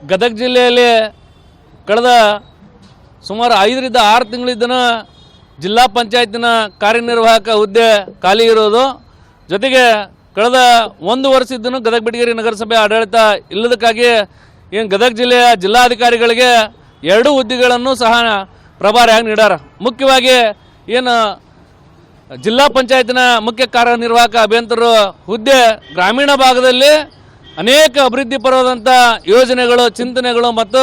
ಗದಗ ಜಿಲ್ಲೆಯಲ್ಲಿ ಕಳೆದ ಸುಮಾರು 5ರಿಂದ 6 ತಿಂಗಳಿಂದ ಜಿಲ್ಲಾ ಪಂಚಾಯತಿನ ಕಾರ್ಯನಿರ್ವಾಹಕ ಹುದ್ದೆ ಖಾಲಿ ಇರೋದು. ಜೊತೆಗೆ ಕಳೆದ 1 ವರ್ಷದಿಂದ ಗದಗ ಬೆಟಗೇರಿ ನಗರಸಭೆ ಆಡಳಿತ ಇಲ್ಲದಕ್ಕಾಗಿ ಏನು ಗದಗ ಜಿಲ್ಲೆಯ ಜಿಲ್ಲಾಧಿಕಾರಿಗಳಿಗೆ 2 ಹುದ್ದೆಗಳನ್ನು ಸಹ ಪ್ರಭಾರಿಯಾಗಿ ನೀಡ್ಯಾರ. ಮುಖ್ಯವಾಗಿ ಏನು ಜಿಲ್ಲಾ ಪಂಚಾಯತಿನ ಮುಖ್ಯ ಕಾರ್ಯನಿರ್ವಾಹಕ ಅಭಿಯಂತರರು ಹುದ್ದೆ ಗ್ರಾಮೀಣ ಭಾಗದಲ್ಲಿ ಅನೇಕ ಅಭಿವೃದ್ಧಿ ಪರವಾದಂಥ ಯೋಜನೆಗಳು, ಚಿಂತನೆಗಳು ಮತ್ತು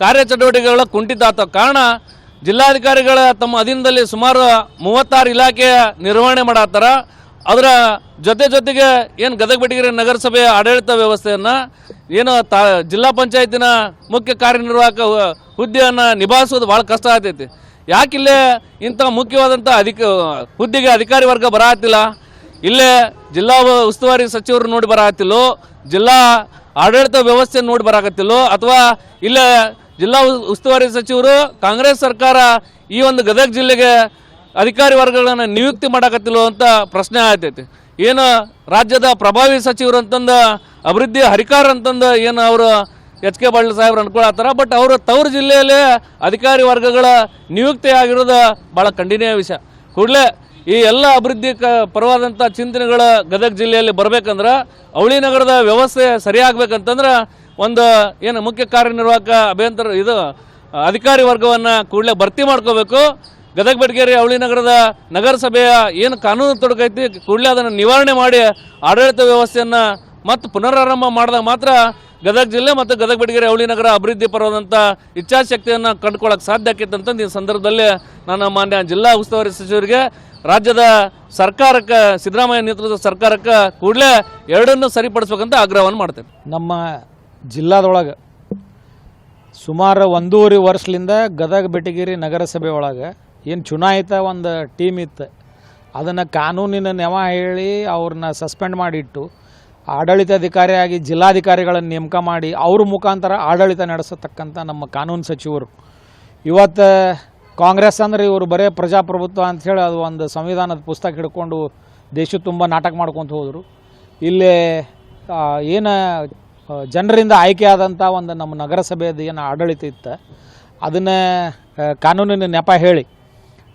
ಕಾರ್ಯಚಟುವಟಿಕೆಗಳ ಕುಂಠಿತ ಆದ ಕಾರಣ ಜಿಲ್ಲಾಧಿಕಾರಿಗಳ ತಮ್ಮ ಅಧೀನದಲ್ಲಿ ಸುಮಾರು 36 ಇಲಾಖೆಯ ನಿರ್ವಹಣೆ ಮಾಡತ್ತಾರ. ಅದರ ಜೊತೆಗೆ ಏನು ಗದಗ ಬೆಟಗೇರಿ ನಗರಸಭೆಯ ಆಡಳಿತ ವ್ಯವಸ್ಥೆಯನ್ನು ಏನು ಜಿಲ್ಲಾ ಪಂಚಾಯತಿನ ಮುಖ್ಯ ಕಾರ್ಯನಿರ್ವಾಹಕ ಹುದ್ದೆಯನ್ನು ನಿಭಾಯಿಸೋದು ಭಾಳ ಕಷ್ಟ ಆಗ್ತೈತಿ. ಯಾಕಿಲ್ಲೇ ಇಂಥ ಮುಖ್ಯವಾದಂಥ ಹುದ್ದೆಗೆ ಅಧಿಕಾರಿ ವರ್ಗ ಬರತ್ತಿಲ್ಲ? ಇಲ್ಲೇ ಜಿಲ್ಲಾ ಉಸ್ತುವಾರಿ ಸಚಿವರು ನೋಡಿ ಬರತ್ತಿಲ್ಲೋ, ಜಿಲ್ಲಾ ಆಡಳಿತ ವ್ಯವಸ್ಥೆ ನೋಡಿ ಬರಾಕತ್ತಿಲ್ಲೋ, ಅಥವಾ ಇಲ್ಲೇ ಜಿಲ್ಲಾ ಉಸ್ತುವಾರಿ ಸಚಿವರು ಕಾಂಗ್ರೆಸ್ ಸರ್ಕಾರ ಈ ಒಂದು ಗದಗ ಜಿಲ್ಲೆಗೆ ಅಧಿಕಾರಿ ವರ್ಗಗಳನ್ನು ನಿಯುಕ್ತಿ ಮಾಡಕತ್ತಿಲ್ಲೋ ಅಂತ ಪ್ರಶ್ನೆ ಆಗ್ತೈತಿ. ಏನು ರಾಜ್ಯದ ಪ್ರಭಾವಿ ಸಚಿವರು ಅಂತಂದು ಅಭಿವೃದ್ಧಿ ಹರಿಕಾರ ಅಂತಂದು ಏನು ಅವರು ಎಚ್.ಕೆ. ಪಾಟೀಲ್ ಸಾಹೇಬ್ರು ಅನ್ಕೊಳತ್ತಾರ. ಬಟ್ ಅವರು ತವರು ಜಿಲ್ಲೆಯಲ್ಲೇ ಅಧಿಕಾರಿ ವರ್ಗಗಳ ನಿಯುಕ್ತಿ ಆಗಿರೋದು ಭಾಳ ಖಂಡನೀಯ ವಿಷಯ. ಕೂಡಲೇ ಈ ಎಲ್ಲ ಅಭಿವೃದ್ಧಿ ಪರವಾದಂಥ ಚಿಂತನೆಗಳು ಗದಗ ಜಿಲ್ಲೆಯಲ್ಲಿ ಬರಬೇಕಂದ್ರೆ ಅವಳಿ ನಗರದ ವ್ಯವಸ್ಥೆ ಸರಿಯಾಗಬೇಕಂತಂದ್ರೆ ಒಂದು ಏನು ಮುಖ್ಯ ಕಾರ್ಯನಿರ್ವಾಹಕ ಅಭಿಯಂತರ ಅಧಿಕಾರಿ ವರ್ಗವನ್ನು ಕೂಡಲೇ ಭರ್ತಿ ಮಾಡ್ಕೋಬೇಕು. ಗದಗ ಬೆಟಗೇರಿ ಅವಳಿ ನಗರದ ನಗರಸಭೆಯ ಏನು ಕಾನೂನು ತೊಡಕೈತಿ ಕೂಡಲೇ ಅದನ್ನು ನಿವಾರಣೆ ಮಾಡಿ ಆಡಳಿತ ವ್ಯವಸ್ಥೆಯನ್ನು ಮತ್ತು ಪುನರಾರಂಭ ಮಾಡಿದಾಗ ಮಾತ್ರ ಗದಗ ಜಿಲ್ಲೆ ಮತ್ತು ಗದಗ ಬೆಟಗೇರಿ ಅವಳಿ ನಗರ ಅಭಿವೃದ್ಧಿ ಪರವಾದಂಥ ಇಚ್ಛಾಶಕ್ತಿಯನ್ನು ಕಂಡುಕೊಳ್ಳೋಕೆ ಸಾಧ್ಯ ಆಕೈತೆ ಅಂತಂದು ಈ ಸಂದರ್ಭದಲ್ಲಿ ನಾನು ಮಾನ್ಯ ಜಿಲ್ಲಾ ಉಸ್ತುವಾರಿ ಸಚಿವರಿಗೆ, ರಾಜ್ಯದ ಸರ್ಕಾರಕ್ಕೆ, ಸಿದ್ದರಾಮಯ್ಯ ನೇತೃತ್ವದ ಸರ್ಕಾರಕ್ಕೆ ಕೂಡಲೇ ಎರಡನ್ನೂ ಸರಿಪಡಿಸ್ಬೇಕಂತ ಆಗ್ರಹವನ್ನು ಮಾಡ್ತೇನೆ. ನಮ್ಮ ಜಿಲ್ಲಾದೊಳಗೆ ಸುಮಾರು 1.5 ವರ್ಷದಿಂದ ಗದಗ ಬೆಟಗೇರಿ ನಗರಸಭೆ ಒಳಗೆ ಏನು ಚುನಾಯಿತ ಒಂದು ಟೀಮ್ ಇತ್ತು, ಅದನ್ನು ಕಾನೂನಿನ ನೆವ ಹೇಳಿ ಅವ್ರನ್ನ ಸಸ್ಪೆಂಡ್ ಮಾಡಿಟ್ಟು ಆಡಳಿತಾಧಿಕಾರಿಯಾಗಿ ಜಿಲ್ಲಾಧಿಕಾರಿಗಳನ್ನು ನೇಮಕ ಮಾಡಿ ಅವ್ರ ಮುಖಾಂತರ ಆಡಳಿತ ನಡೆಸತಕ್ಕಂಥ ನಮ್ಮ ಕಾನೂನು ಸಚಿವರು ಇವತ್ತು ಕಾಂಗ್ರೆಸ್ ಅಂದರೆ ಇವರು ಬರೇ ಪ್ರಜಾಪ್ರಭುತ್ವ ಅಂಥೇಳಿ ಅದು ಒಂದು ಸಂವಿಧಾನದ ಪುಸ್ತಕ ಹಿಡ್ಕೊಂಡು ದೇಶ ತುಂಬ ನಾಟಕ ಮಾಡ್ಕೊತ ಹೋದರು. ಇಲ್ಲಿ ಏನು ಜನರಿಂದ ಆಯ್ಕೆ ಆದಂಥ ಒಂದು ನಮ್ಮ ನಗರಸಭೆಯದು ಏನು ಆಡಳಿತ ಇತ್ತು ಅದನ್ನು ಕಾನೂನಿನ ನೆಪ ಹೇಳಿ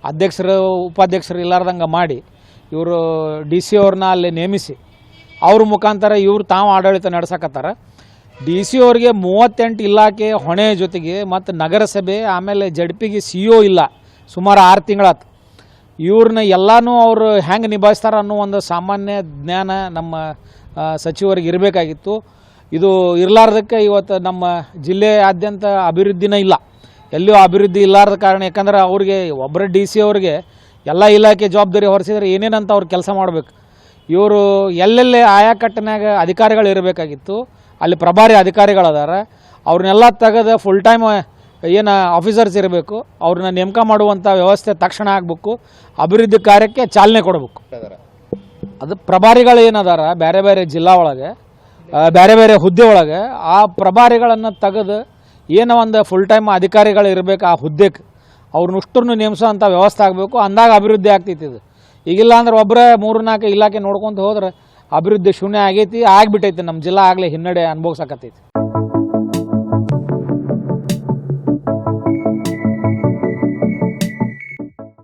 ಅಧ್ಯಕ್ಷರು ಉಪಾಧ್ಯಕ್ಷರು ಇಲ್ಲಾರ್ದಂಗೆ ಮಾಡಿ ಇವರು DC ಅವ್ರನ್ನ ಅಲ್ಲಿ ನೇಮಿಸಿ ಅವ್ರ ಮುಖಾಂತರ ಇವರು ತಾವು ಆಡಳಿತ ನಡೆಸಕತ್ತಾರ. DC ಅವ್ರಿಗೆ 38 ಇಲಾಖೆ ಹೊಣೆ ಜೊತೆಗೆ ಮತ್ತು ನಗರಸಭೆ ಆಮೇಲೆ ಜಡ್ಪಿಗೆ CO ಇಲ್ಲ, ಸುಮಾರು 6 ತಿಂಗಳಾತು. ಇವ್ರನ್ನ ಎಲ್ಲನೂ ಅವರು ಹೆಂಗೆ ನಿಭಾಯಿಸ್ತಾರೆ ಅನ್ನೋ ಒಂದು ಸಾಮಾನ್ಯ ಜ್ಞಾನ ನಮ್ಮ ಸಚಿವರಿಗೆ ಇರಬೇಕಾಗಿತ್ತು. ಇದು ಇರಲಾರ್ದಕ್ಕೆ ಇವತ್ತು ನಮ್ಮ ಜಿಲ್ಲೆಯಾದ್ಯಂತ ಅಭಿವೃದ್ಧಿನೇ ಇಲ್ಲ, ಎಲ್ಲಿಯೂ ಅಭಿವೃದ್ಧಿ ಇಲ್ಲಾರ್ದ ಕಾರಣ. ಯಾಕಂದ್ರೆ ಅವ್ರಿಗೆ ಒಬ್ಬರ DC ಅವ್ರಿಗೆ ಎಲ್ಲ ಇಲಾಖೆ ಜವಾಬ್ದಾರಿ ಹೊರಿಸಿದ್ರೆ ಏನೇನಂತ ಅವ್ರು ಕೆಲಸ ಮಾಡಬೇಕು. ಇವರು ಎಲ್ಲೆಲ್ಲೇ ಆಯಾ ಕಟ್ಟನಾಗ ಅಧಿಕಾರಿಗಳು ಇರಬೇಕಾಗಿತ್ತು, ಅಲ್ಲಿ ಪ್ರಭಾರಿ ಅಧಿಕಾರಿಗಳದಾರ, ಅವ್ರನ್ನೆಲ್ಲ ತೆಗೆದು ಫುಲ್ ಟೈಮ್ ಏನು ಆಫೀಸರ್ಸ್ ಇರಬೇಕು, ಅವ್ರನ್ನ ನೇಮಕ ಮಾಡುವಂಥ ವ್ಯವಸ್ಥೆ ತಕ್ಷಣ ಆಗಬೇಕು, ಅಭಿವೃದ್ಧಿ ಕಾರ್ಯಕ್ಕೆ ಚಾಲನೆ ಕೊಡಬೇಕು. ಅದು ಪ್ರಭಾರಿಗಳು ಏನದಾರ ಬೇರೆ ಬೇರೆ ಜಿಲ್ಲಾ ಒಳಗೆ ಬೇರೆ ಬೇರೆ ಹುದ್ದೆ ಒಳಗೆ ಆ ಪ್ರಭಾರಿಗಳನ್ನು ತೆಗೆದು ಏನೋ ಒಂದು ಫುಲ್ ಟೈಮ್ ಅಧಿಕಾರಿಗಳು ಇರಬೇಕು ಆ ಹುದ್ದೆಗೆ, ಅವ್ರನ್ನಷ್ಟನ್ನು ನೇಮಿಸೋ ಅಂಥ ವ್ಯವಸ್ಥೆ ಆಗಬೇಕು. ಅಂದಾಗ ಅಭಿವೃದ್ಧಿ ಆಗ್ತೈತಿ. ಇದು ಈಗಿಲ್ಲ ಅಂದ್ರೆ ಒಬ್ಬರೇ 3-4 ಇಲಾಖೆ ನೋಡ್ಕೊತ ಹೋದ್ರೆ ಅಭಿವೃದ್ಧಿ ಶೂನ್ಯ ಆಗೈತಿ, ಆಗಿಬಿಟ್ಟೈತಿ. ನಮ್ಮ ಜಿಲ್ಲಾ ಆಗಲೇ ಹಿನ್ನಡೆ ಅನುಭವಿಸಕತ್ತೈತಿ.